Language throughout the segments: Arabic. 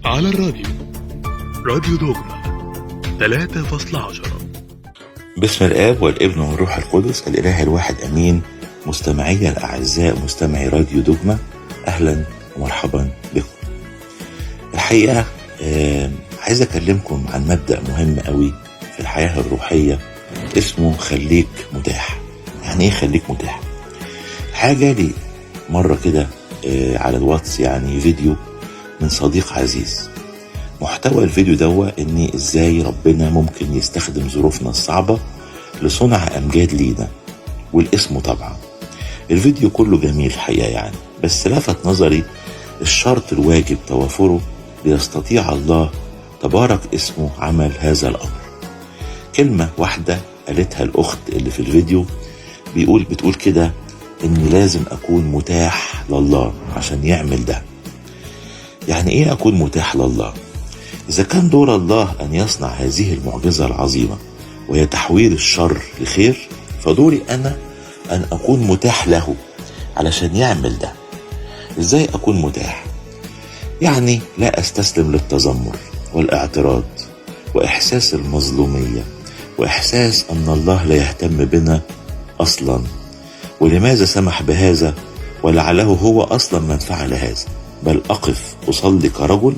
على الراديو، راديو دوغما 3.10. باسم الآب والابن والروح القدس الإله الواحد أمين. مستمعي الأعزاء، مستمعي راديو دوغما، أهلا ومرحبا بكم. الحقيقة عايز أكلمكم عن مبدأ مهم قوي في الحياة الروحية اسمه خليك متاح. يعني إيه خليك متاح؟ حاجة لي مرة كده على الواتس، يعني فيديو من صديق عزيز. محتوى الفيديو ده إن إزاي ربنا ممكن يستخدم ظروفنا الصعبة لصنع أمجاد لينا، والاسم طبعا. الفيديو كله جميل الحقيقة يعني، بس لفت نظري الشرط الواجب توافره ليستطيع الله تبارك اسمه عمل هذا الأمر. كلمة واحدة قالتها الأخت اللي في الفيديو، بتقول كده إني لازم أكون متاح لله عشان يعمل ده. يعني إيه أكون متاح لله؟ إذا كان دور الله أن يصنع هذه المعجزة العظيمة وهي تحويل الشر لخير، فدوري أنا أن أكون متاح له علشان يعمل ده. إزاي أكون متاح؟ يعني لا أستسلم للتذمر والاعتراض وإحساس المظلومية وإحساس أن الله لا يهتم بنا أصلا، ولماذا سمح بهذا، ولعله هو أصلا من فعل هذا. بل أقف أصلي كرجل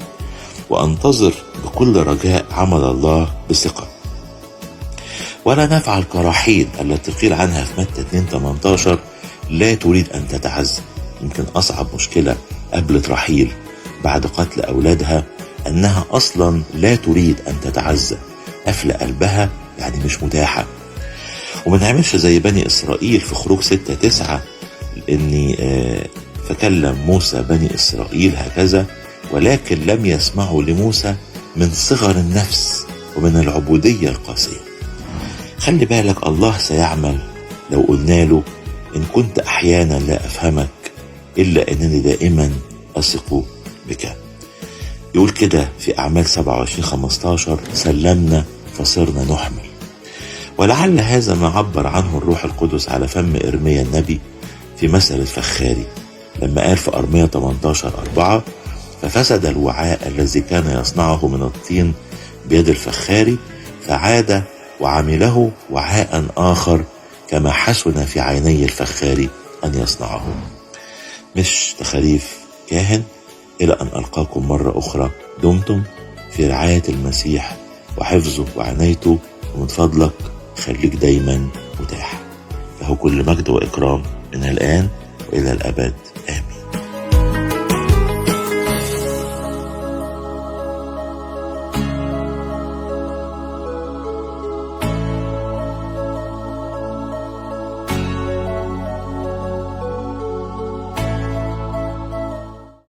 وأنتظر بكل رجاء عمل الله بثقة، ولا نفعل كراحيل التي قيل عنها في متى 2:18 لا تريد أن تتعزى. يمكن أصعب مشكلة قابلت رحيل بعد قتل أولادها أنها أصلا لا تريد أن تتعزى، قافلة قلبها، يعني مش متاحة. وما نعملش زي بني إسرائيل في خروج 6:9 إني فكلم موسى بني إسرائيل هكذا ولكن لم يسمعوا لموسى من صغر النفس ومن العبودية القاسية. خلي بالك، الله سيعمل لو قلنا له إن كنت أحيانا لا أفهمك إلا أنني دائما أثق بك. يقول كده في أعمال 27:15 سلمنا فصرنا نحمل. ولعل هذا ما عبر عنه الروح القدس على فم إرميا النبي في مثل الفخاري لما قال في أرميا 18:4 ففسد الوعاء الذي كان يصنعه من الطين بيد الفخاري فعاد وعمله وعاء آخر كما حسن في عيني الفخاري أن يصنعه. مش تخاريف كاهن. إلى أن ألقاكم مرة أخرى، دمتم في رعاية المسيح وحفظه وعنايته، ومن فضلك خليك دايما متاح. له كل مجد وإكرام من الآن وإلى الأبد.